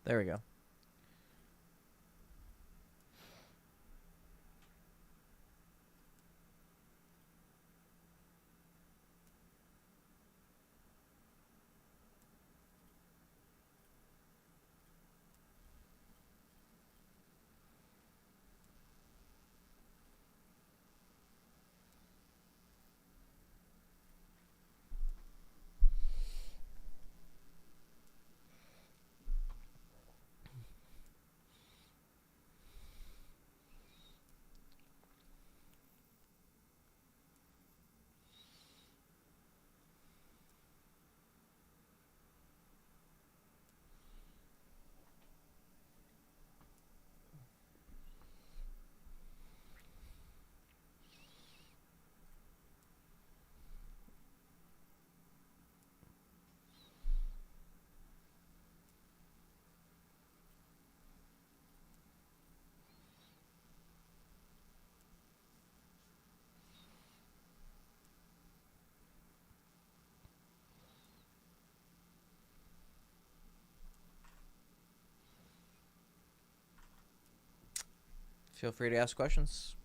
There we go. Feel free to ask questions.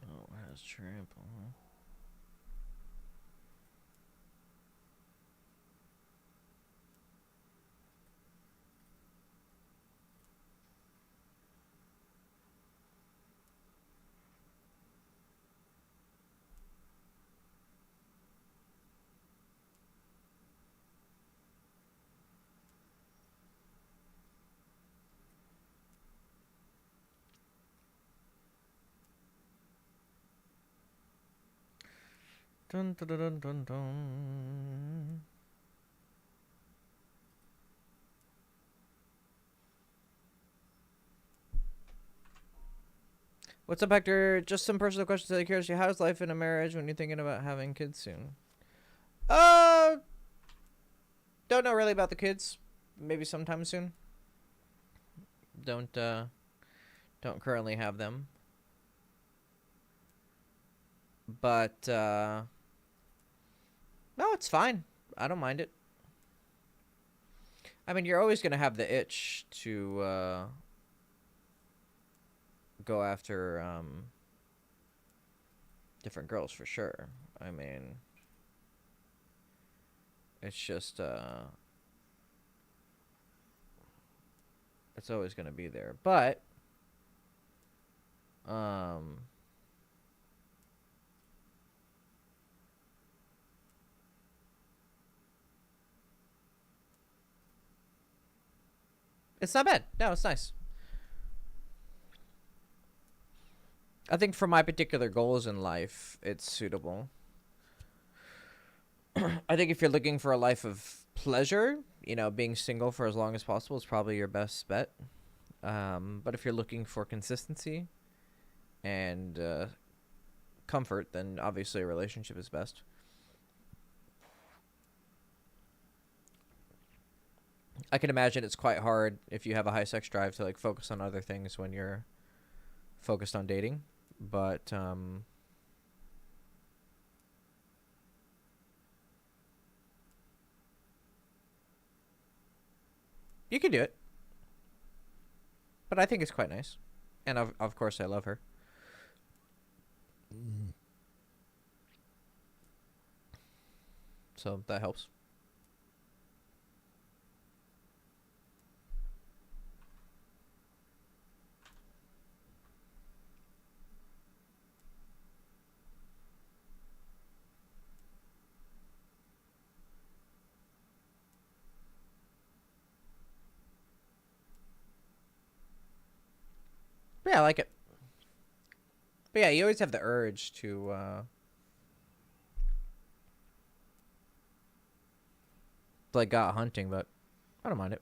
Oh, it has trample, huh? Dun, dun, dun, dun, dun, dun. What's up, Hector? Just some personal questions out of curiosity. How's life in a marriage when you're thinking about having kids soon? Uh, don't know really about the kids. Maybe sometime soon. Don't currently have them. But no, it's fine. I don't mind it. I mean, you're always gonna have the itch to go after different girls for sure. I mean, it's just it's always gonna be there. But it's not bad. No, it's nice. I think for my particular goals in life, it's suitable. I think if you're looking for a life of pleasure, you know, being single for as long as possible is probably your best bet. But if you're looking for consistency and comfort, then obviously a relationship is best. I can imagine it's quite hard if you have a high sex drive to like focus on other things when you're focused on dating, but you can do it. But I think it's quite nice, and of course I love her. So that helps. But yeah, I like it. But yeah, you always have the urge to like go out hunting, but I don't mind it.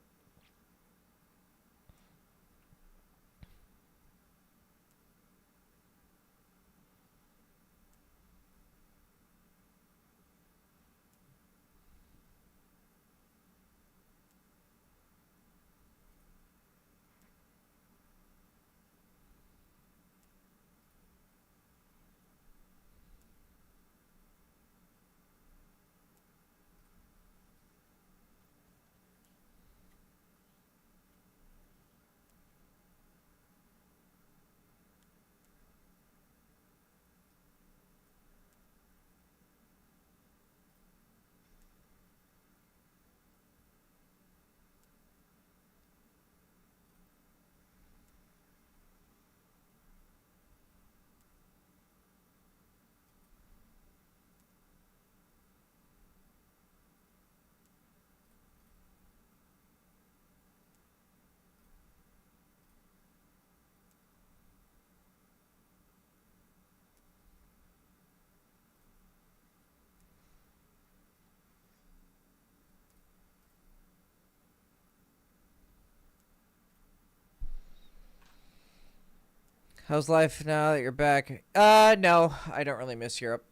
How's life now that you're back? No, I don't really miss Europe.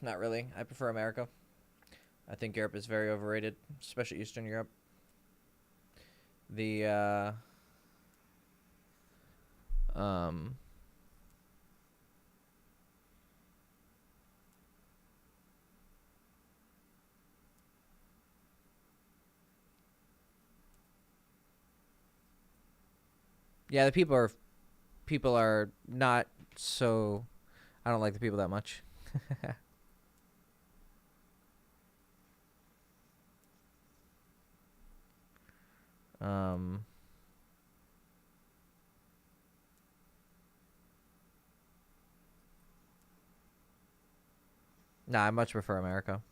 Not really. I prefer America. I think Europe is very overrated, especially Eastern Europe. The um yeah, the people are not so. I don't like the people that much. um Nah, I much prefer America.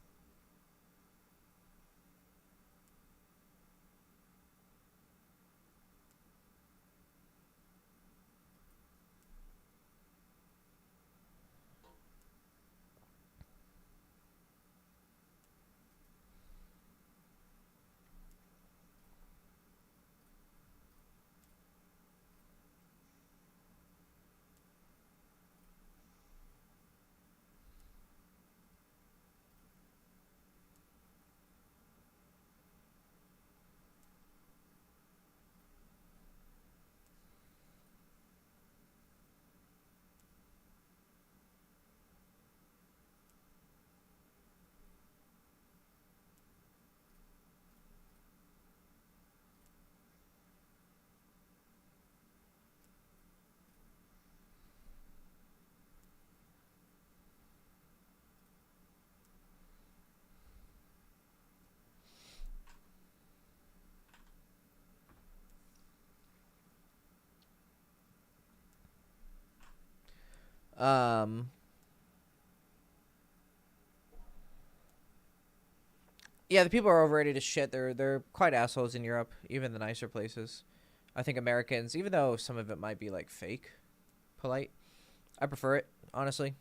Um yeah, the people are overrated as shit. They're quite assholes in Europe, even the nicer places. I think Americans, even though some of it might be like fake polite, I prefer it, honestly.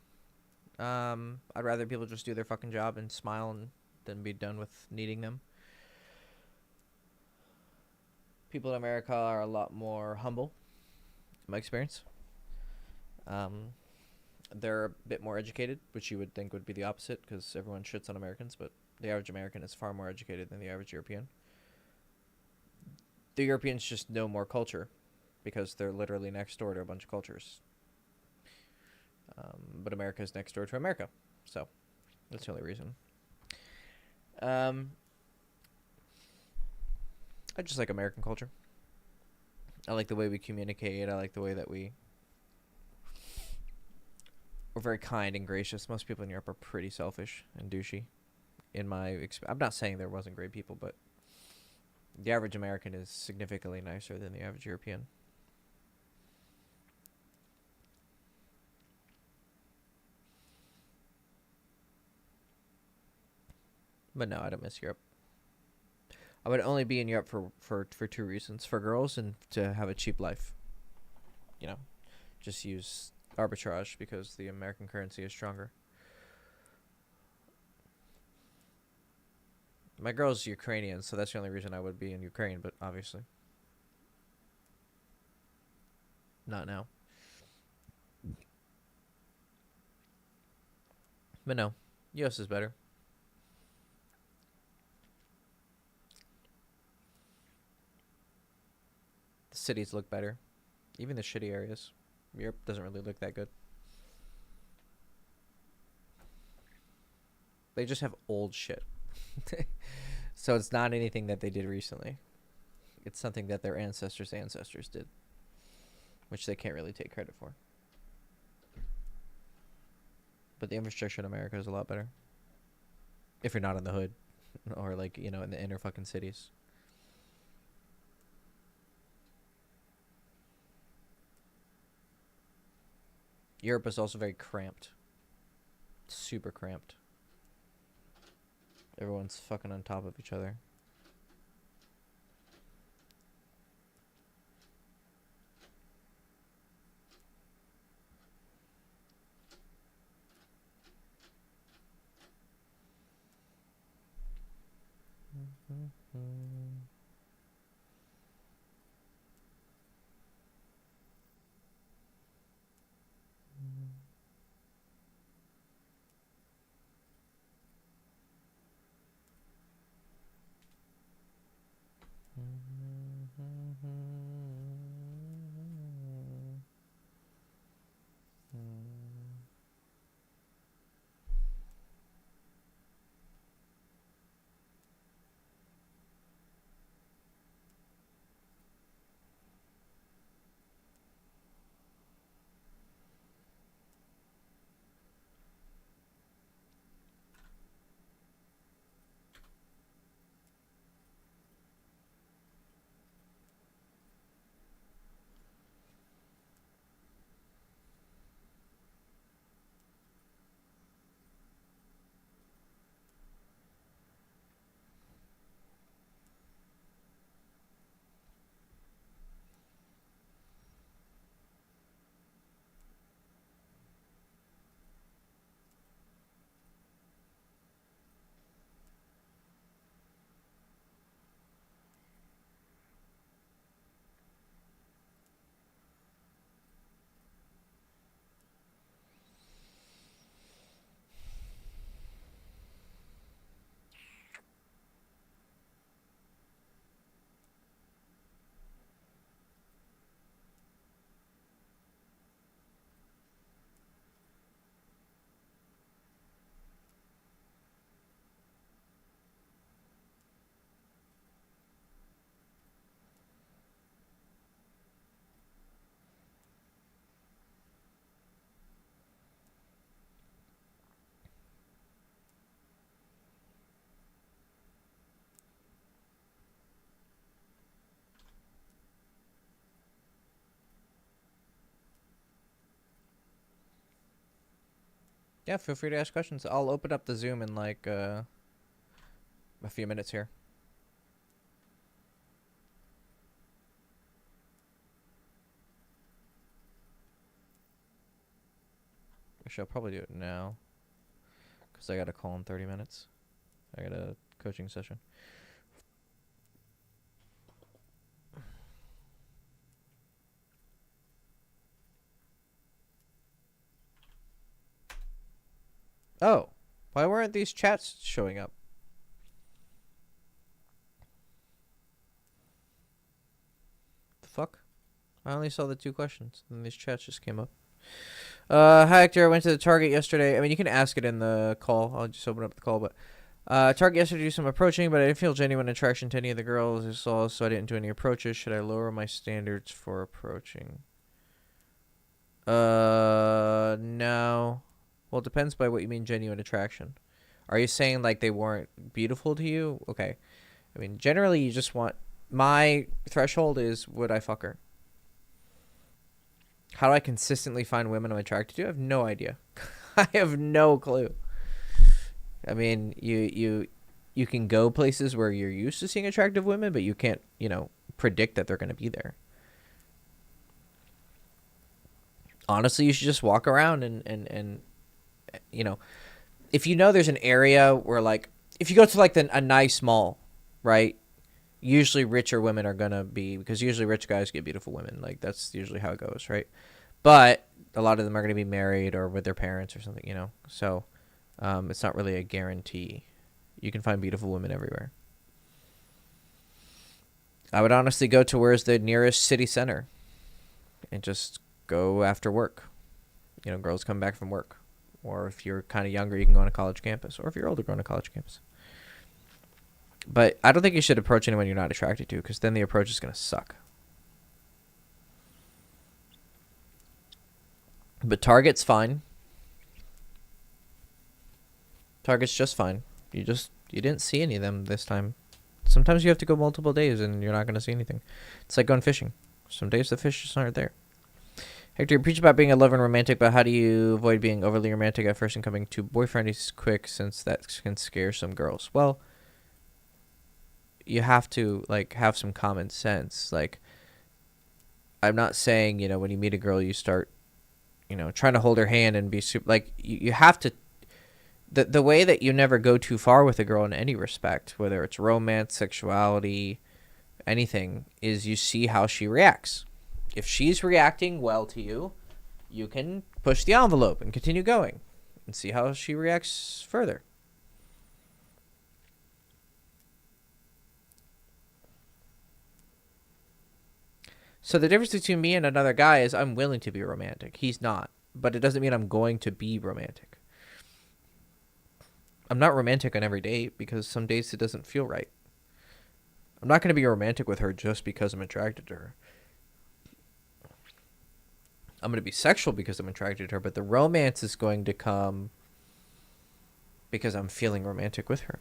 I'd rather people just do their fucking job and smile and than be done with needing them. People in America are a lot more humble, in my experience. Um, they're a bit more educated, which you would think would be the opposite because everyone shits on Americans, but the average American is far more educated than the average European. The Europeans just know more culture because they're literally next door to a bunch of cultures. But America is next door to America, so that's the only reason. Um, I just like American culture. I like the way we communicate. I like the way that we're very kind and gracious. Most people in Europe are pretty selfish and douchey. I'm not saying there wasn't great people, but the average American is significantly nicer than the average European. But no, I don't miss Europe. I would only be in Europe for two reasons: for girls and to have a cheap life. You know, just use arbitrage because the American currency is stronger. My girl's Ukrainian, so that's the only reason I would be in Ukraine, but obviously not now. But no, US is better. The cities look better. Even the shitty areas. Europe doesn't really look that good. They just have old shit. So it's not anything that they did recently. It's something that their ancestors' ancestors did, which they can't really take credit for. But the infrastructure in America is a lot better. If you're not in the hood or like, you know, in the inner fucking cities. Europe is also very cramped. Super cramped. Everyone's fucking on top of each other. Yeah, feel free to ask questions. I'll open up the Zoom in like a few minutes here. Actually, I'll probably do it now because I got a call in 30 minutes. I got a coaching session. Oh, why weren't these chats showing up? The fuck? I only saw the 2 questions, and these chats just came up. Hi, Hector. I went to the Target yesterday. I mean, you can ask it in the call. I'll just open up the call, but Target yesterday do some approaching, but I didn't feel genuine attraction to any of the girls I saw, so I didn't do any approaches. Should I lower my standards for approaching? No. Well, it depends by what you mean genuine attraction. Are you saying like they weren't beautiful to you? Okay. I mean, generally you just want... My threshold is, would I fuck her? How do I consistently find women I'm attracted to? I have no idea. I have no clue. I mean, you can go places where you're used to seeing attractive women, but you can't, you know, predict that they're going to be there. honestly, you should just walk around and you know, if you know there's an area where, like, if you go to like a nice mall, right? Usually richer women are gonna be, because usually rich guys get beautiful women. Like, that's usually how it goes, right? But a lot of them are gonna be married or with their parents or something, you know. So it's not really a guarantee. You can find beautiful women everywhere. I would honestly go to where's the nearest city center and just go after work. You know, girls come back from work. Or if you're kind of younger, you can go on a college campus. Or if you're older, go on a college campus. But I don't think you should approach anyone you're not attracted to, because then the approach is going to suck. But Target's fine. Target's just fine. You didn't see any of them this time. Sometimes you have to go multiple days and you're not going to see anything. It's like going fishing. Some days the fish just aren't there. Hector, you preach about being a lover and romantic, but how do you avoid being overly romantic at first and coming to boyfriend is quick, since that can scare some girls? Well, you have to, like, have some common sense. Like, I'm not saying, you know, when you meet a girl, you start, you know, trying to hold her hand and be super, like, you have to, the way that you never go too far with a girl in any respect, whether it's romance, sexuality, anything, is you see how she reacts. If she's reacting well to you, you can push the envelope and continue going and see how she reacts further. So the difference between me and another guy is I'm willing to be romantic. He's not. But it doesn't mean I'm going to be romantic. I'm not romantic on every date because some days it doesn't feel right. I'm not going to be romantic with her just because I'm attracted to her. I'm going to be sexual because I'm attracted to her, but the romance is going to come because I'm feeling romantic with her.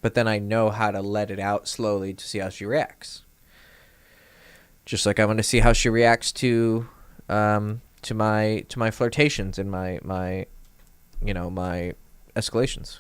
But then I know how to let it out slowly to see how she reacts. Just like I want to see how she reacts to my flirtations and my you know, my escalations.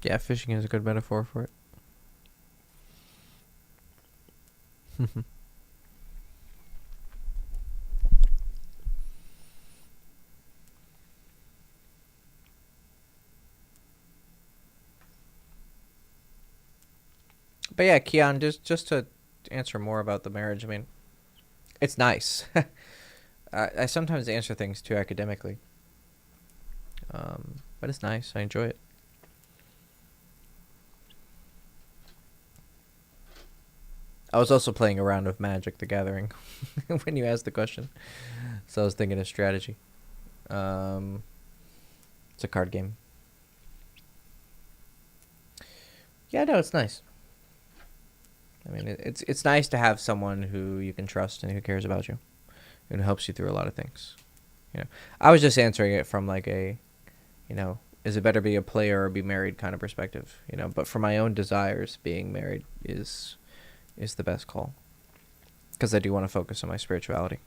Yeah, fishing is a good metaphor for it. But yeah, Keon, just to answer more about the marriage, I mean, it's nice. I sometimes answer things too academically. But it's nice. I enjoy it. I was also playing a round of Magic the Gathering when you asked the question. So I was thinking of strategy. It's a card game. Yeah, no, it's nice. I mean, it's nice to have someone who you can trust and who cares about you and helps you through a lot of things. You know, I was just answering it from like a, you know, is it better be a player or be married kind of perspective, you know, but for my own desires, being married is the best call, because I do want to focus on my spirituality.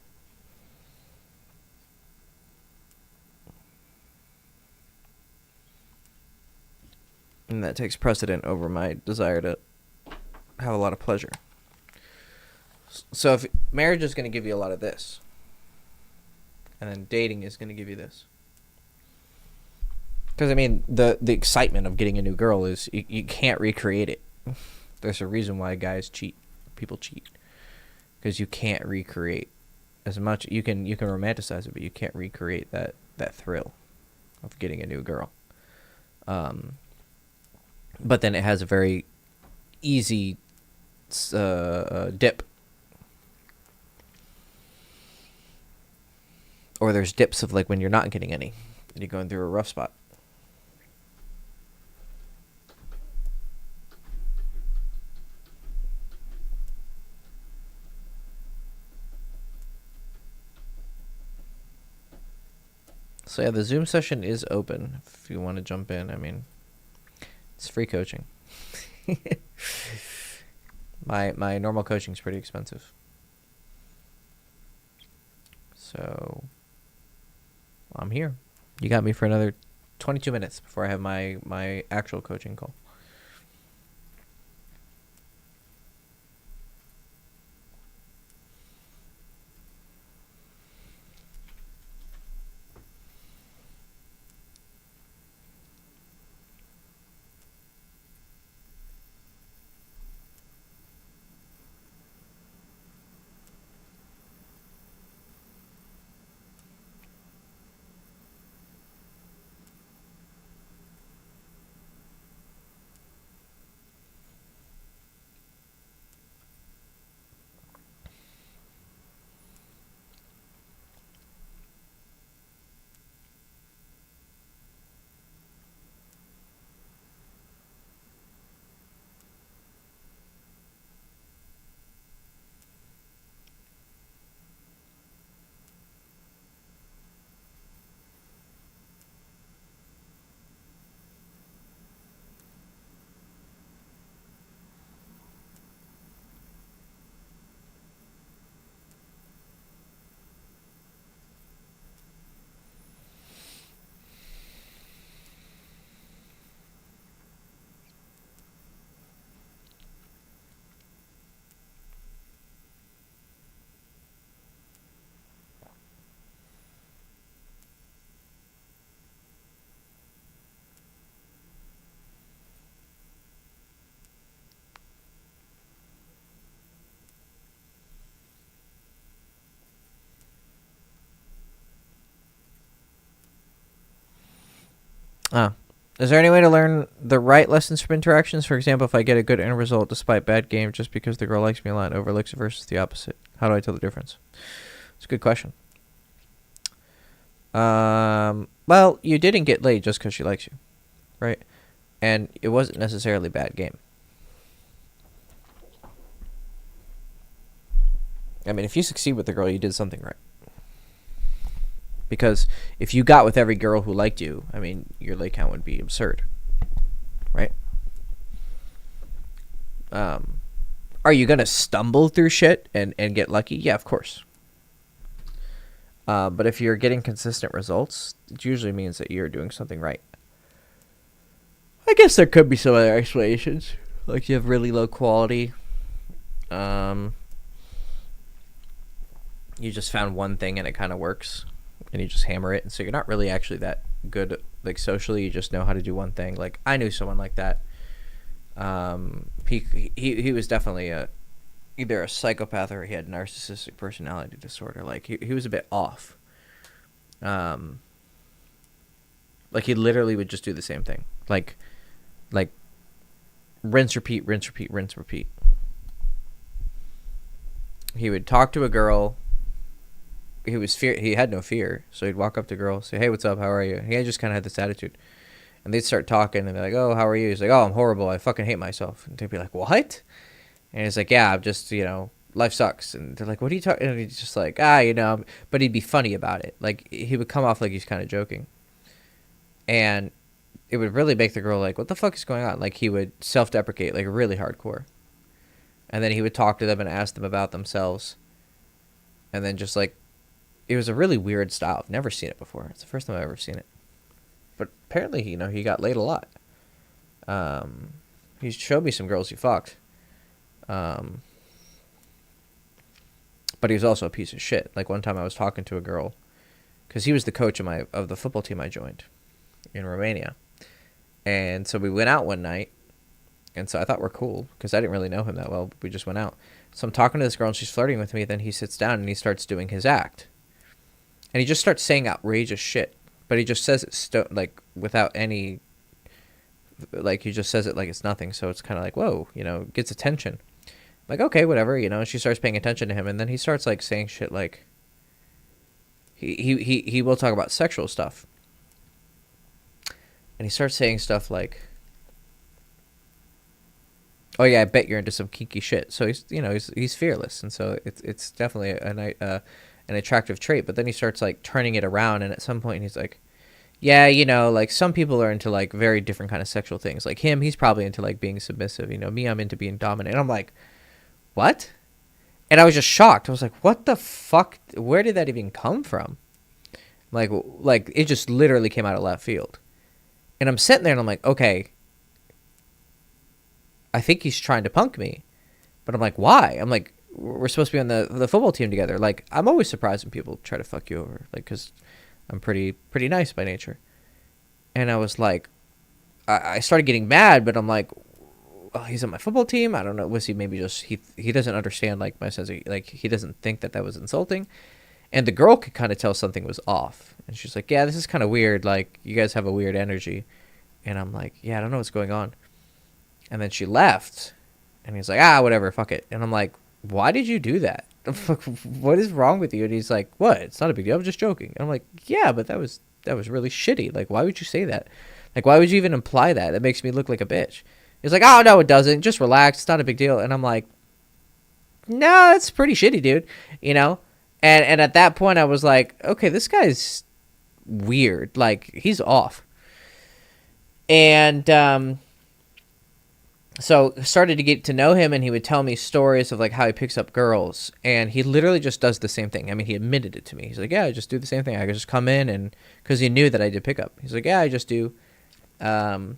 And that takes precedent over my desire to have a lot of pleasure. So if marriage is going to give you a lot of this, and then dating is going to give you this. Because, I mean, the excitement of getting a new girl is, you can't recreate it. There's a reason why guys cheat. People cheat. Because you can't recreate as much. You can romanticize it, but you can't recreate that thrill of getting a new girl. But then it has a very easy dip. Or there's dips of like when you're not getting any and you're going through a rough spot. So yeah, the Zoom session is open if you want to jump in. I mean, it's free coaching. My normal coaching is pretty expensive. So I'm here. You got me for another 22 minutes before I have my actual coaching call. Is there any way to learn the right lessons from interactions? For example, if I get a good end result despite bad game just because the girl likes me a lot and overlooks it versus the opposite. How do I tell the difference? It's a good question. Well, you didn't get laid just because she likes you, right? And it wasn't necessarily a bad game. I mean, if you succeed with the girl, you did something right. Because if you got with every girl who liked you, I mean, your lay count would be absurd, right? Are you gonna stumble through shit and get lucky? Yeah, of course. But if you're getting consistent results, it usually means that you're doing something right. I guess there could be some other explanations, like you have really low quality. You just found one thing and it kind of works. And you just hammer it, and so you're not really actually that good, like, socially. You just know how to do one thing. Like, I knew someone like that. He was definitely either a psychopath or he had narcissistic personality disorder. Like, he was a bit off. Like, he literally would just do the same thing. Like rinse, repeat, rinse, repeat, rinse, repeat. He would talk to a girl. He had no fear, so he'd walk up to a girl, say, "Hey, what's up? How are you?" He just kind of had this attitude, and they'd start talking, and they're like, "Oh, how are you?" He's like, "Oh, I'm horrible. I fucking hate myself." And they'd be like, "What?" And he's like, "Yeah, I'm just, life sucks." And they're like, "What are you talking?" And he's just like, but he'd be funny about it. Like, he would come off like he's kind of joking, and it would really make the girl like, "What the fuck is going on?" Like, he would self-deprecate, like, really hardcore, and then he would talk to them and ask them about themselves, and then just like. It was a really weird style. I've never seen it before. It's the first time I've ever seen it. But apparently, he got laid a lot. He showed me some girls he fucked. But he was also a piece of shit. Like, one time I was talking to a girl, because he was the coach of the football team I joined in Romania. And so we went out one night, and so I thought we're cool, because I didn't really know him that well. We just went out. So I'm talking to this girl, and she's flirting with me. Then he sits down, and he starts doing his act. And he just starts saying outrageous shit, but he just says it without any, like, he just says it like it's nothing. So it's kind of like, whoa, gets attention. Like, okay, whatever, you know. She starts paying attention to him, and then he starts like saying shit like he will talk about sexual stuff, and he starts saying stuff like, "Oh yeah, I bet you're into some kinky shit." So he's fearless, and so it's definitely an attractive trait. But then he starts like turning it around, and at some point he's like, "Yeah, you know, like some people are into like very different kind of sexual things. Like him, he's probably into like being submissive. You know, me, I'm into being dominant." And I'm like, "What?" And I was just shocked. I was like, "What the fuck? Where did that even come from?" Like it just literally came out of left field. And I'm sitting there and I'm like, okay, I think he's trying to punk me. But I'm like, why? I'm like, we're supposed to be on the football team together. Like, I'm always surprised when people try to fuck you over. Like, because I'm pretty nice by nature. And I was like, I started getting mad, but I'm like, oh, he's on my football team. I don't know. Was he maybe just, he doesn't understand, like, my sense of, like, he doesn't think that was insulting. And the girl could kind of tell something was off. And she's like, yeah, this is kind of weird. Like, you guys have a weird energy. And I'm like, yeah, I don't know what's going on. And then she left. And he's like, whatever, fuck it. And I'm like, why did you do that? What is wrong with you? And he's like, what? It's not a big deal. I'm just joking. And I'm like, yeah, but that was really shitty. Like, why would you say that? Like, why would you even imply that? That makes me look like a bitch. He's like, oh, no, it doesn't. Just relax. It's not a big deal. And I'm like, no, that's pretty shitty, dude. You know? And at that point, I was like, okay, this guy's weird. Like, he's off. And so started to get to know him, and he would tell me stories of, like, how he picks up girls. And he literally just does the same thing. I mean, he admitted it to me. He's like, yeah, I just do the same thing. I just come in, and because he knew that I did pick up. He's like, yeah, I just do. I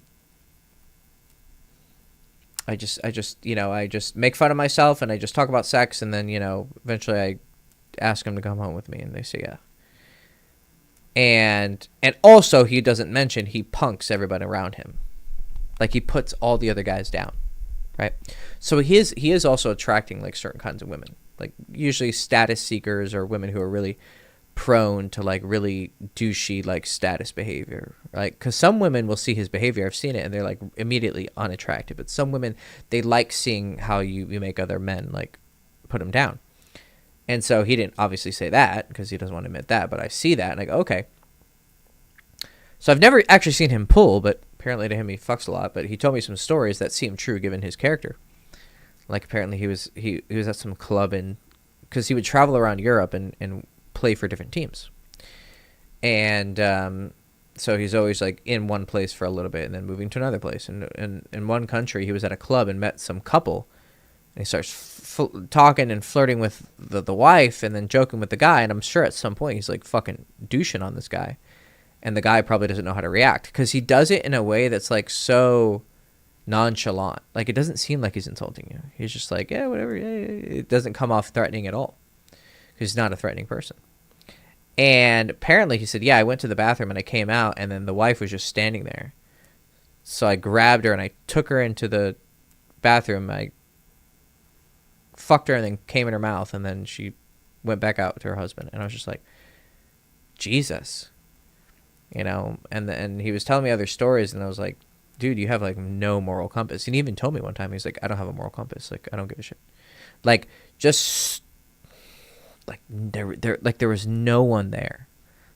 just make fun of myself, and I just talk about sex, and then, eventually I ask him to come home with me, and they say yeah. And also, he doesn't mention he punks everybody around him. Like, he puts all the other guys down, right? So he is also attracting, like, certain kinds of women, like usually status seekers or women who are really prone to, like, really douchey, like, status behavior, right? Because some women will see his behavior, I've seen it, and they're, like, immediately unattractive. But some women, they like seeing how you make other men, like, put them down. And so he didn't obviously say that because he doesn't want to admit that, but I see that and I go, okay. So I've never actually seen him pull, but apparently to him he fucks a lot. But he told me some stories that seemed true given his character. Like, apparently he was at some club because he would travel around Europe and play for different teams. And so he's always, like, in one place for a little bit and then moving to another place. And in one country he was at a club and met some couple. And he starts talking and flirting with the wife and then joking with the guy. And I'm sure at some point he's, like, fucking douching on this guy. And the guy probably doesn't know how to react because he does it in a way that's, like, so nonchalant. Like, it doesn't seem like he's insulting you. He's just like, yeah, whatever. Yeah. It doesn't come off threatening at all because he's not a threatening person. And apparently he said, yeah, I went to the bathroom and I came out and then the wife was just standing there. So I grabbed her and I took her into the bathroom. I fucked her and then came in her mouth, and then she went back out to her husband. And I was just like, Jesus, and he was telling me other stories, and I was like, dude, you have, like, no moral compass. And he even told me one time, he's like, I don't have a moral compass. Like, I don't give a shit. Like, just like there was no one there.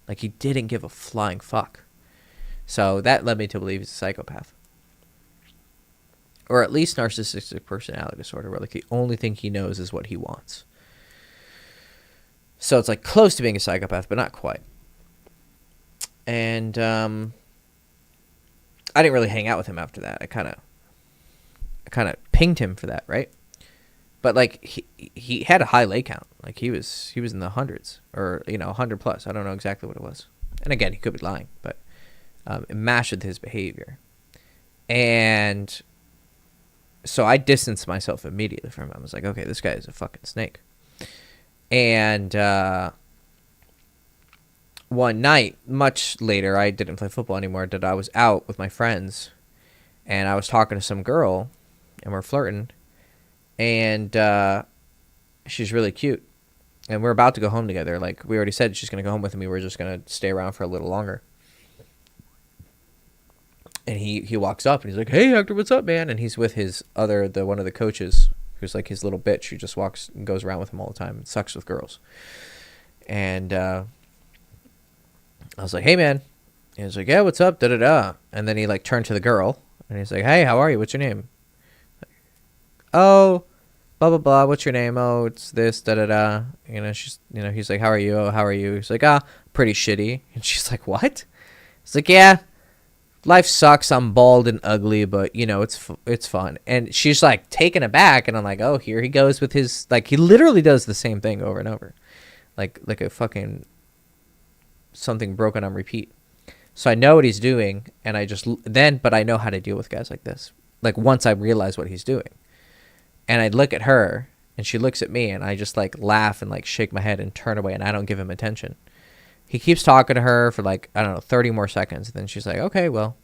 Like, he didn't give a flying fuck. So that led me to believe he's a psychopath. Or at least narcissistic personality disorder, where, like, the only thing he knows is what he wants. So it's, like, close to being a psychopath, but not quite. And I didn't really hang out with him after that. I kind of pinged him for that, right? But, like, he had a high lay count. Like, he was in the hundreds, or 100 plus. I don't know exactly what it was. And again, he could be lying, but it matched with his behavior. And so I distanced myself immediately from him. I was like, okay, this guy is a fucking snake. And one night, much later, I didn't play football anymore, that I was out with my friends, and I was talking to some girl, and we're flirting, and she's really cute, and we're about to go home together. Like, we already said she's going to go home with me. We're just going to stay around for a little longer. And he walks up and he's like, hey, Hector, what's up, man? And he's with one of the coaches who's like his little bitch who just walks and goes around with him all the time and sucks with girls. And I was like, hey, man. And he's like, yeah, what's up? Da-da-da. And then he like turned to the girl and he's like, hey, how are you? What's your name? Oh, blah, blah, blah. What's your name? Oh, it's this, da-da-da. He's like, how are you? Oh, how are you? He's like, pretty shitty. And she's like, what? He's like, yeah, life sucks. I'm bald and ugly, but it's fun. And she's like taken aback. And I'm like, oh, here he goes with his, like, he literally does the same thing over and over. Like a fucking something broken on repeat. So I know what he's doing. And but I know how to deal with guys like this. Like once I realize what he's doing. And I'd look at her, and she looks at me, and I just, like, laugh and, like, shake my head and turn away, and I don't give him attention. He keeps talking to her for, like, I don't know, 30 more seconds. And then she's like, okay, well,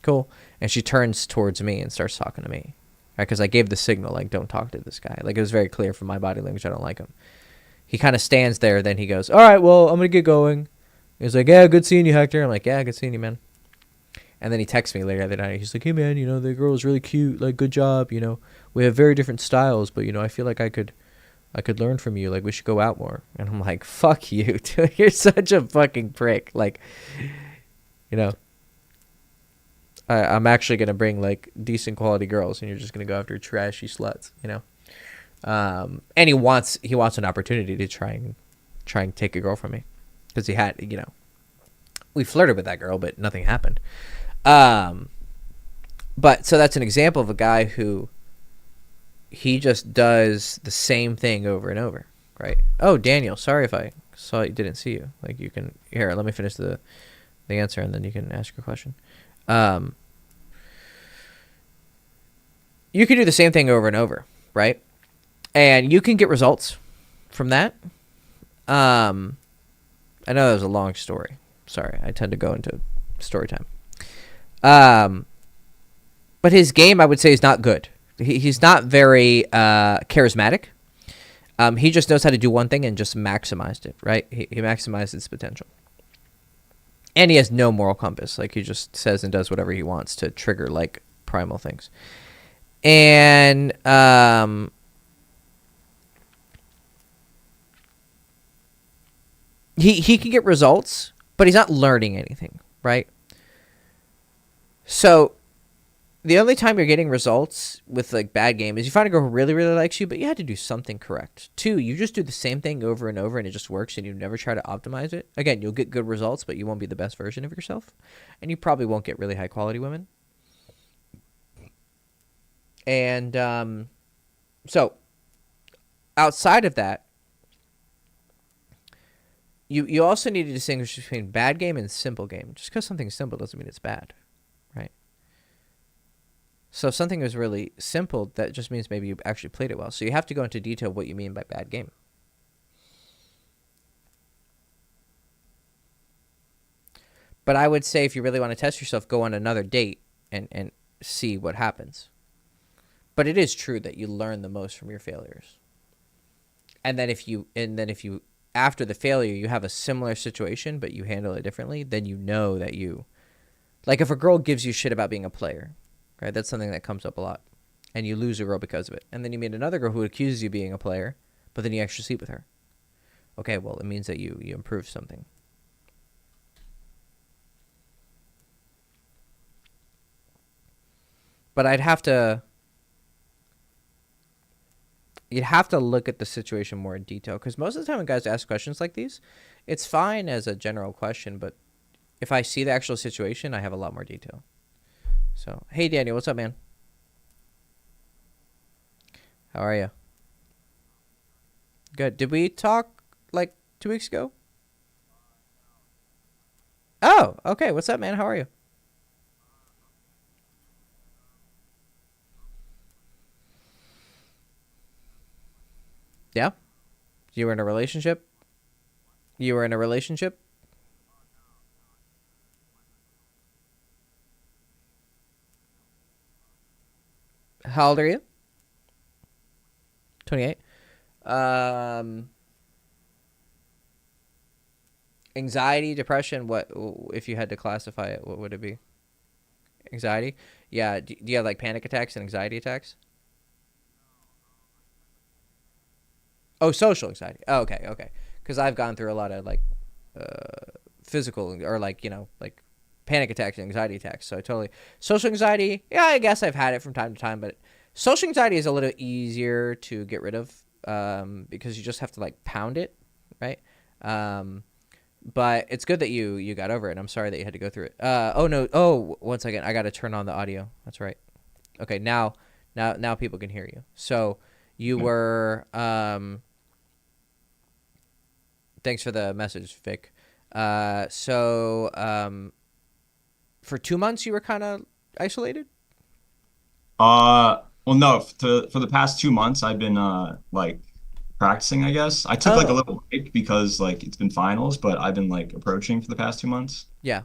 cool. And she turns towards me and starts talking to me. Right? Because I gave the signal, like, don't talk to this guy. Like, it was very clear from my body language I don't like him. He kind of stands there, then he goes, all right, well, I'm going to get going. He's like, yeah, good seeing you, Hector. I'm like, yeah, good seeing you, man. And then he texts me later that night. He's like, hey, man, the girl is really cute. Like, good job. We have very different styles, but, I feel like I could learn from you. Like, we should go out more. And I'm like, fuck you, dude. You're such a fucking prick. Like, I'm actually going to bring, like, decent quality girls, and you're just going to go after trashy sluts, And he wants an opportunity to try and take a girl from me. Because he had, we flirted with that girl, but nothing happened. But so that's an example of a guy who he just does the same thing over and over, right? Oh, Daniel, sorry if I didn't see you. Like you can here, let me finish the answer and then you can ask your question. You can do the same thing over and over, right? And you can get results from that. I know that was a long story. Sorry, I tend to go into story time. But his game, I would say, is not good. He's not very charismatic. He just knows how to do one thing and just maximized it, right? He maximized its potential. And he has no moral compass. Like, he just says and does whatever he wants to trigger, like, primal things. And he can get results, but he's not learning anything, right? So the only time you're getting results with like bad game is you find a girl who really, really likes you, but you had to do something correct. 2, you just do the same thing over and over and it just works and you never try to optimize it. Again, you'll get good results, but you won't be the best version of yourself. And you probably won't get really high quality women. And so outside of that, you also need to distinguish between bad game and simple game. Just because something's simple doesn't mean it's bad, right? So if something is really simple, that just means maybe you actually played it well. So you have to go into detail what you mean by bad game. But I would say if you really want to test yourself, go on another date and see what happens. But it is true that you learn the most from your failures. And then if you after the failure, you have a similar situation, but you handle it differently, then you know that you... Like, if a girl gives you shit about being a player, right? That's something that comes up a lot. And you lose a girl because of it. And then you meet another girl who accuses you of being a player, but then you actually sleep with her. Okay, well, it means that you improved something. But you'd have to look at the situation more in detail, because most of the time when guys ask questions like these, it's fine as a general question, but if I see the actual situation, I have a lot more detail. So, hey, Daniel, what's up, man? How are you? Good. Did we talk like 2 weeks ago? Oh, okay. What's up, man? How are you? Yeah? You were in a relationship? You were in a relationship? How old are you? 28. Anxiety, depression, what if you had to classify it, what would it be? Anxiety? Yeah, do you have like panic attacks and anxiety attacks? Oh, social anxiety. Oh, okay, okay. Because I've gone through a lot of like physical or like like panic attacks and anxiety attacks. So I totally social anxiety. Yeah, I guess I've had it from time to time, but social anxiety is a little easier to get rid of because you just have to like pound it, right? But it's good that you got over it. I'm sorry that you had to go through it. Oh no. Oh, one second. I got to turn on the audio. That's right. Okay, now people can hear you. So you Okay. were thanks for the message, Vic. For 2 months you were kind of isolated. Well, no, for the past 2 months, I've been like practicing, I guess. I took like a Oh, little break because like it's been finals, but I've been like approaching for the past 2 months. yeah,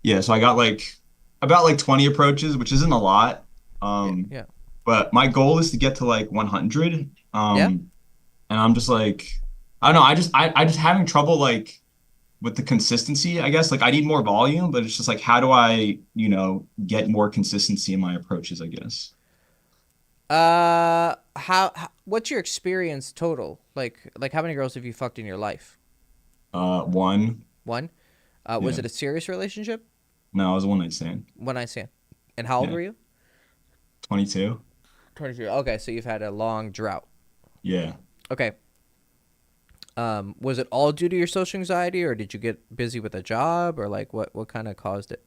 Yeah, so I got like about like 20 approaches, which isn't a lot. yeah, Um, yeah, but my goal is to get to like 100. yeah. And I'm just like, I don't know, I just having trouble like with the consistency, I guess. Like I need more volume, but it's just like how do I, get more consistency in my approaches, I guess. What's your experience total? Like how many girls have you fucked in your life? One. One. Was Yeah. it a serious relationship? No, I was a one night stand. One night stand. And how old Yeah. were you? 22. 22. Okay, so you've had a long drought. Yeah. Okay. Was it all due to your social anxiety, or did you get busy with a job, or like what kind of caused it?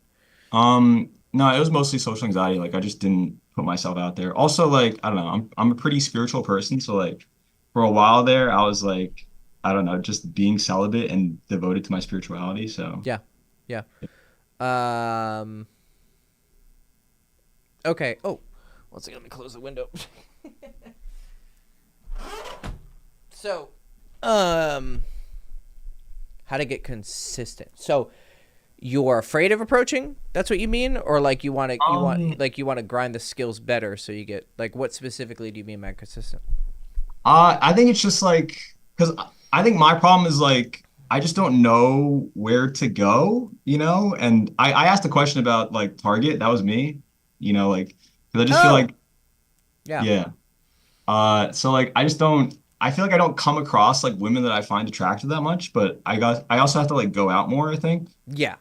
No, it was mostly social anxiety. Like I just didn't put myself out there. Also, like, I don't know, I'm a pretty spiritual person, so like for a while there, I was like, I don't know, just being celibate and devoted to my spirituality. So Yeah, yeah. Um. Okay. Oh, one second. Let me close the window. So, um, how to get consistent? So you're afraid of approaching? That's what you mean, or like um you want to grind the skills better so you get like what specifically do you mean by consistent? I think it's just like because I think my problem is like I just don't know where to go. And I asked a question about like Target. That was me, like because I just feel Oh, like yeah, yeah. So like I just don't. I feel like I don't come across like women that I find attractive that much, but I also have to like go out more, I think. yeah,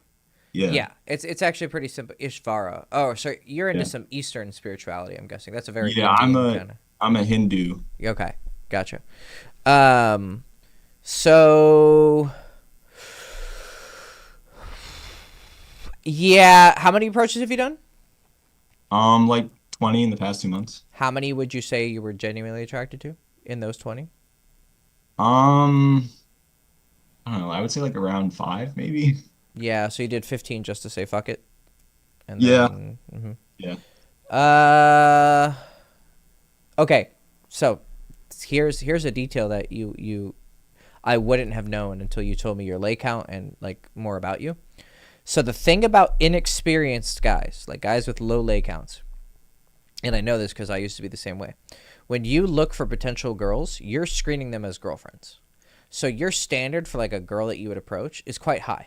Yeah. yeah. It's actually pretty simple. Ishvara. Oh, sorry, you're into Yeah. some Eastern spirituality. I'm guessing that's a very Yeah, I'm Indian a kind of. I'm a Hindu. Okay, gotcha. Um, so yeah, how many approaches have you done? Like 20 in the past 2 months. How many would you say you were genuinely attracted to in those 20? Um, I don't know. I would say like around five, maybe. Yeah, so you did 15 just to say fuck it, and Yeah. then Yeah. uh okay. So here's a detail that you I wouldn't have known until you told me your lay count and like more about you. So the thing about inexperienced guys, like guys with low lay counts, and I know this because I used to be the same way. When you look for potential girls, you're screening them as girlfriends. So your standard for like a girl that you would approach is quite high,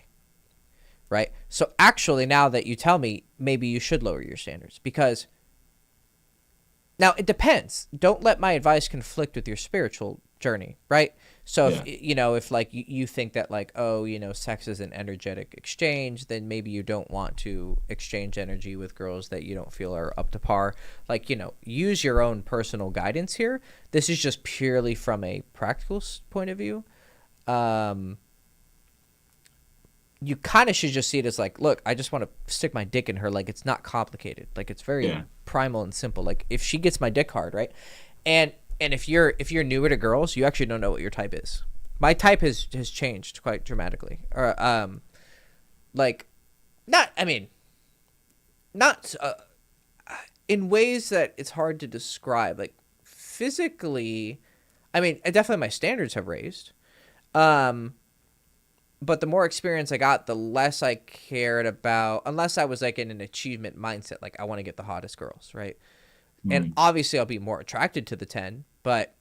right? So actually, now that you tell me, maybe you should lower your standards because now it depends. Don't let my advice conflict with your spiritual journey, right? So if Yeah. if like you think that like sex is an energetic exchange, then maybe you don't want to exchange energy with girls that you don't feel are up to par. Like use your own personal guidance here. This is just purely from a practical point of view. Um, you kind of should just see it as like, look, I just want to stick my dick in her. Like it's not complicated. Like it's very Yeah. primal and simple. Like if she gets my dick hard, right? And if you're newer to girls, you actually don't know what your type is. My type has changed quite dramatically. Or like not I mean not in ways that it's hard to describe. Like physically, I mean, definitely my standards have raised. Um but the more experience I got, the less I cared about, unless I was like in an achievement mindset, like I want to get the hottest girls, right? And Mm. obviously I'll be more attracted to the 10, but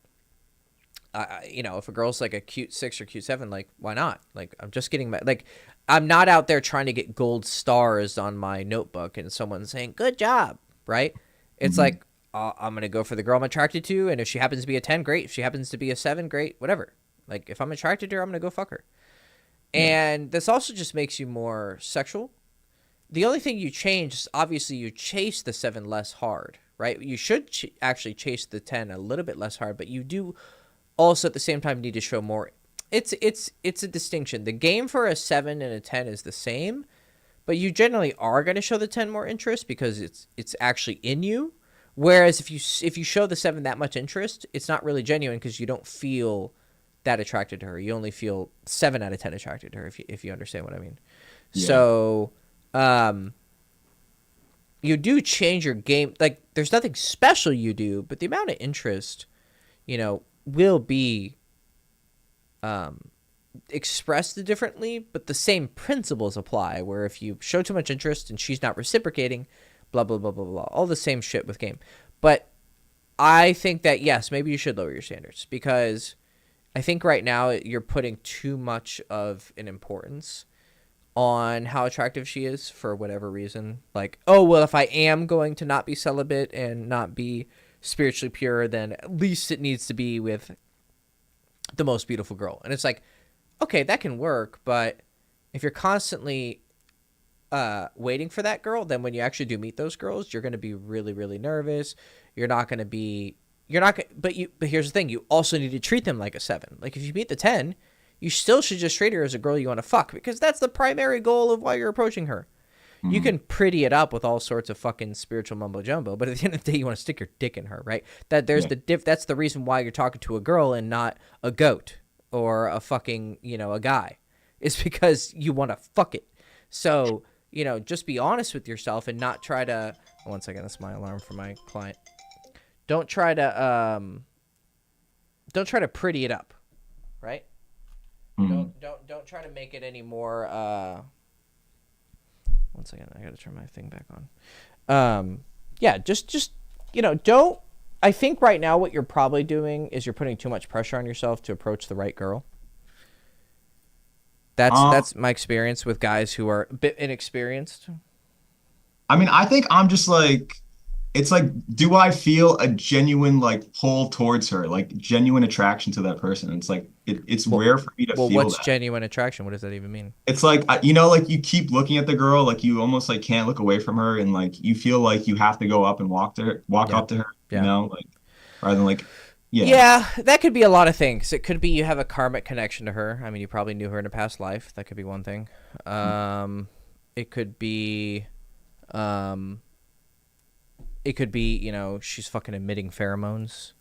if a girl's like a cute 6 or cute 7, like why not? Like I'm just getting my like I'm not out there trying to get gold stars on my notebook and someone saying good job, right? It's Mhm. like I'm gonna go for the girl I'm attracted to, and if she happens to be a 10, great. If she happens to be a 7, great. Whatever. Like if I'm attracted to her, I'm gonna go fuck her. Yeah. And this also just makes you more sexual. The only thing you change is obviously you chase the 7 less hard, right? You should actually chase the 10 a little bit less hard, but you do also at the same time need to show more. It's a distinction. The game for a 7 and a 10 is the same, but you generally are going to show the 10 more interest because it's actually in you. Whereas if you show the 7 that much interest, it's not really genuine because you don't feel that attracted to her. You only feel 7 out of 10 attracted to her, if you understand what I mean. Yeah. So, you do change your game. Like, there's nothing special you do, but the amount of interest, will be expressed differently, but the same principles apply, where if you show too much interest and she's not reciprocating, blah, blah, blah, blah, blah, all the same shit with game. But I think that, yes, maybe you should lower your standards because I think right now you're putting too much of an importance on how attractive she is for whatever reason. Like, oh, well, if I am going to not be celibate and not be spiritually pure, then at least it needs to be with the most beautiful girl. And it's like, okay, that can work, but if you're constantly waiting for that girl, then when you actually do meet those girls, you're going to be really, really nervous. But here's the thing. You also need to treat them like a 7. Like if you meet the 10, you still should just treat her as a girl you want to fuck because that's the primary goal of why you're approaching her. You can pretty it up with all sorts of fucking spiritual mumbo jumbo, but at the end of the day, you want to stick your dick in her, right? That's the reason why you're talking to a girl and not a goat or a fucking, a guy. It's because you want to fuck it. So, just be honest with yourself and not try to. One second, that's my alarm for my client. Don't try to pretty it up, right? Don't try to make it any more. One second, I gotta turn my thing back on. Just don't. I think right now what you're probably doing is you're putting too much pressure on yourself to approach the right girl. That's my experience with guys who are a bit inexperienced. I mean, I think I'm just like, it's like, do I feel a genuine like pull towards her, like genuine attraction to that person? It's like it's rare for me to feel what's that. genuine attraction? What does that even mean? It's like like you keep looking at the girl, like you almost like can't look away from her, and like you feel like you have to go up and walk up to her, like rather than like, yeah. Yeah, that could be a lot of things. It could be you have a karmic connection to her. I mean, you probably knew her in a past life. That could be one thing. It could be, she's fucking emitting pheromones.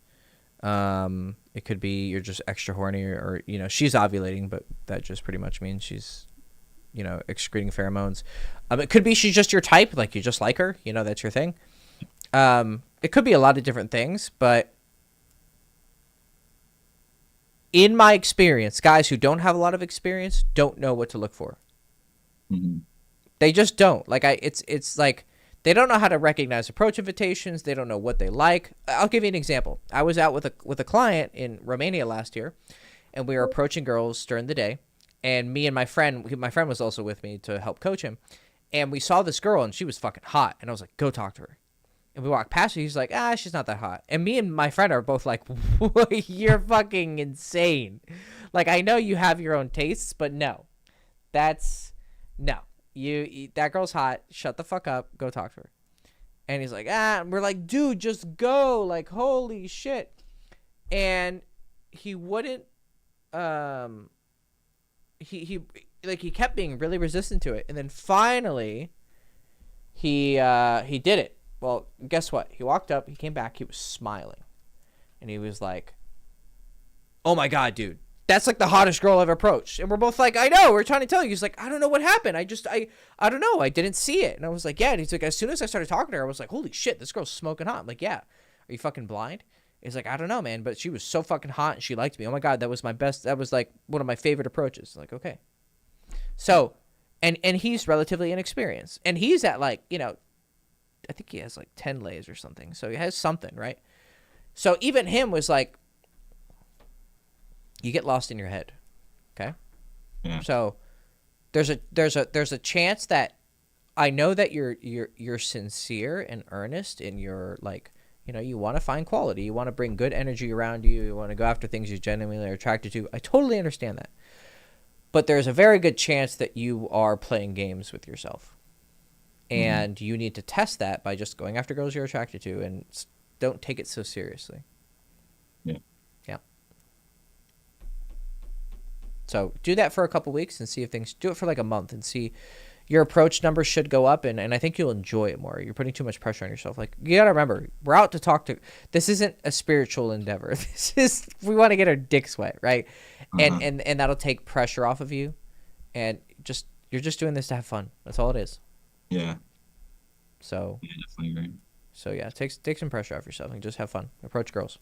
It could be you're just extra horny or she's ovulating, but that just pretty much means she's, excreting pheromones. It could be she's just your type, like you just like her, that's your thing. It could be a lot of different things, but in my experience, guys who don't have a lot of experience don't know what to look for. Mm-hmm. They just don't. Like it's like they don't know how to recognize approach invitations. They don't know what they like. I'll give you an example. I was out with a client in Romania last year, and we were approaching girls during the day. And me and my friend was also with me to help coach him. And we saw this girl, and she was fucking hot. And I was like, go talk to her. And we walked past her. He's like, she's not that hot. And me and my friend are both like, you're fucking insane. Like, I know you have your own tastes, but no. No. That girl's hot. Shut the fuck up. Go talk to her. And he's like, and we're like, dude, just go. Like, holy shit. And he wouldn't, he kept being really resistant to it. And then finally, he did it. Well, guess what? He walked up, he came back, he was smiling. And he was like, oh my God, dude. That's like the hottest girl I've approached. And we're both like, I know, we're trying to tell you. He's like, I don't know what happened. I don't know. I didn't see it. And I was like, yeah. And he's like, as soon as I started talking to her, I was like, holy shit, this girl's smoking hot. I'm like, yeah. Are you fucking blind? He's like, I don't know, man. But she was so fucking hot and she liked me. Oh my God, that was my best. That was like one of my favorite approaches. Like, okay. So, and he's relatively inexperienced. And he's at like, I think he has like 10 lays or something. So he has something, right? So even him was like, you get lost in your head. Okay. Yeah. So there's a chance that I know that you're sincere and earnest in your like You want to find quality. You want to bring good energy around you. You want to go after things you genuinely are attracted to. I totally understand that. But there's a very good chance that you are playing games with yourself. And you need to test that by just going after girls you're attracted to, and don't take it so seriously. Yeah. Yeah. So do that for a couple weeks and see if things, do it for like a month and see. Your approach numbers should go up, and I think you'll enjoy it more. You're putting too much pressure on yourself. Like, you got to remember, we're out to talk to, this isn't a spiritual endeavor. This is, we want to get our dicks wet, right? And that'll take pressure off of you. And you're just doing this to have fun. That's all it is. Yeah. So, Yeah, definitely agree. So yeah, take some pressure off yourself and just have fun. Approach girls.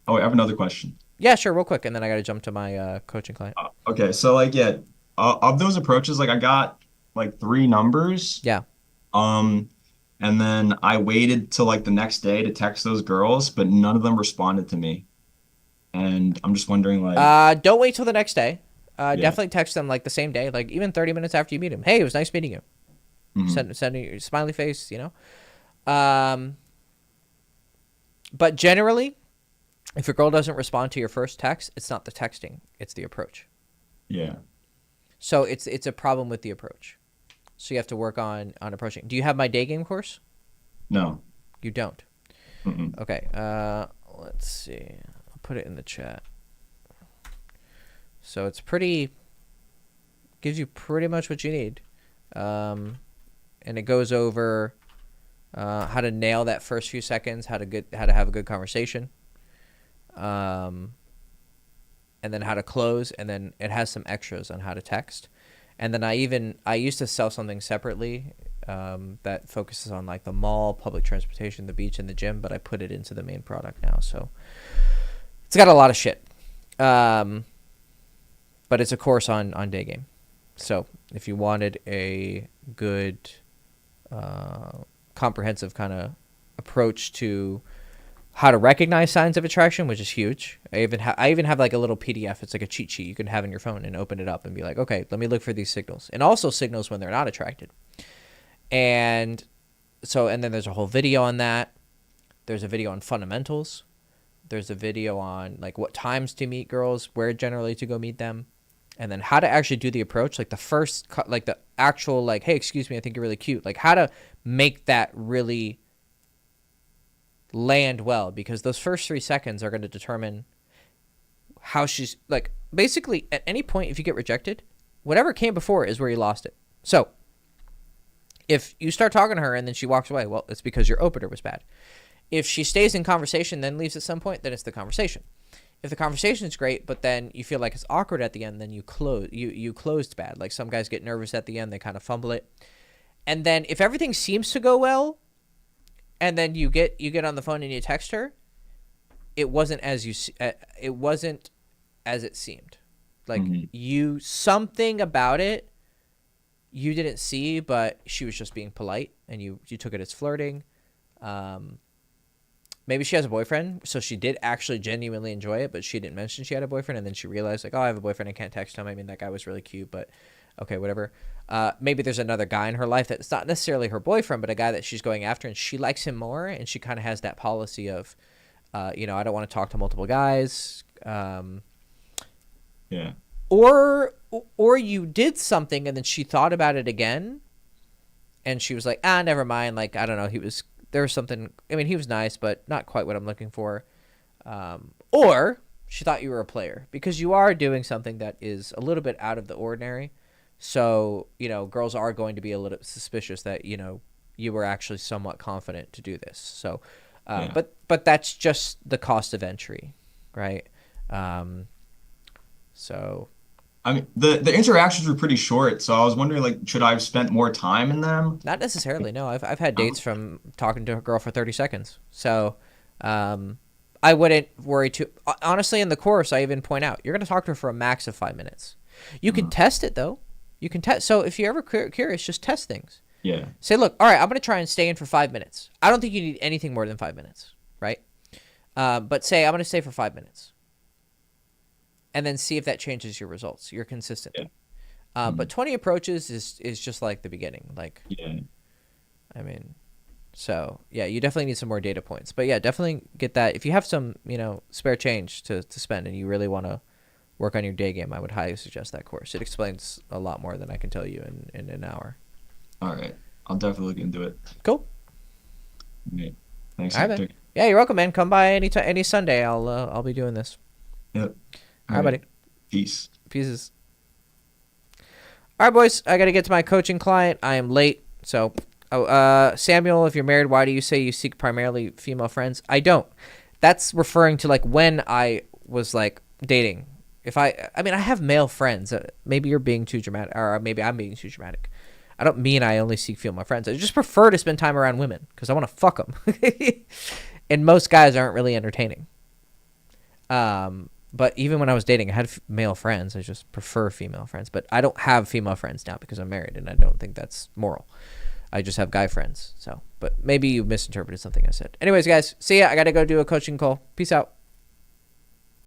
Oh, I have another question. Yeah, sure, real quick. And then I got to jump to my coaching client. Okay, so like, yeah, of those approaches, like I got like 3 numbers. Yeah. And then I waited till like the next day to text those girls, but none of them responded to me. And I'm just wondering, like, don't wait till the next day. Yeah. Definitely text them like the same day, like even 30 minutes after you meet them. Hey, it was nice meeting you. Send your smiley face, But generally, if a girl doesn't respond to your first text, it's not the texting, it's the approach. Yeah. So it's a problem with the approach. So you have to work on approaching. Do you have my day game course? No. You don't. Mm-mm. Okay. Let's see. I'll put it in the chat. So it's gives you pretty much what you need. And it goes over how to nail that first few seconds, how to have a good conversation, and then how to close, and then it has some extras on how to text. And then I used to sell something separately that focuses on like the mall, public transportation, the beach, and the gym, but I put it into the main product now. So it's got a lot of shit. But it's a course on day game. So if you wanted a good comprehensive kind of approach to how to recognize signs of attraction, which is huge. I even have like a little PDF. It's like a cheat sheet you can have in your phone and open it up and be like, okay, let me look for these signals, and also signals when they're not attracted. And then there's a whole video on that. There's a video on fundamentals. There's a video on like what times to meet girls, where generally to go meet them, and then how to actually do the approach, like the first, like the actual, like, hey, excuse me, I think you're really cute. Like how to make that really land well, because those first 3 seconds are going to determine how she's, like, basically at any point if you get rejected, whatever came before is where you lost it. So if you start talking to her and then she walks away, well, it's because your opener was bad. If she stays in conversation then leaves at some point, then it's the conversation. If the conversation is great but then you feel like it's awkward at the end, then you closed bad. Like some guys get nervous at the end, they kind of fumble it. And then if everything seems to go well, and then you get on the phone and you text her, it wasn't as it seemed. Like something about it you didn't see, but she was just being polite, and you took it as flirting. Maybe she has a boyfriend, so she did actually genuinely enjoy it, but she didn't mention she had a boyfriend, and then she realized, like, oh, I have a boyfriend, I can't text him. I mean, that guy was really cute, but okay, whatever. Maybe there's another guy in her life that's not necessarily her boyfriend, but a guy that she's going after, and she likes him more, and she kind of has that policy of, I don't want to talk to multiple guys. Yeah. Or you did something, and then she thought about it again, and she was like, never mind. Like, I don't know. There was something. I mean, he was nice, but not quite what I'm looking for. Or she thought you were a player, because you are doing something that is a little bit out of the ordinary. So, girls are going to be a little suspicious that, you were actually somewhat confident to do this. So, but that's just the cost of entry, right? So, I mean, the interactions were pretty short, so I was wondering, like, should I have spent more time in them? not necessarily. No, I've had dates from talking to a girl for 30 seconds. So, I wouldn't worry too. Honestly, in the course, I even point out, you're going to talk to her for a max of 5 minutes. You can test it, though. You can test. So if you're ever curious, just test things. Yeah. Say, look, all right, I'm going to try and stay in for 5 minutes. I don't think you need anything more than 5 minutes, right? But say, I'm going to stay for 5 minutes. And then see if that changes your results. You're consistent. Yeah. But 20 approaches is just like the beginning. Like, Yeah. I mean, So yeah, you definitely need some more data points. But yeah, definitely get that. If you have some, spare change to spend and you really want to work on your day game, I would highly suggest that course. It explains a lot more than I can tell you in an hour. All right. I'll definitely look into it. Cool. Okay. Thanks, All right, Hector. man. Yeah, you're welcome, man. Come by any Sunday. I'll be doing this. Yep. All right, buddy. Peace. Pieces. All right, boys. I got to get to my coaching client. I am late. So, Samuel, if you're married, why do you say you seek primarily female friends? I don't. That's referring to like when I was like dating. I mean, I have male friends. Maybe you're being too dramatic, or maybe I'm being too dramatic. I don't mean I only seek female friends. I just prefer to spend time around women because I want to fuck them. And most guys aren't really entertaining. But even when I was dating, I had male friends. I just prefer female friends. But I don't have female friends now because I'm married, and I don't think that's moral. I just have guy friends. So, but maybe you misinterpreted something I said. Anyways, guys, see ya. I got to go do a coaching call. Peace out.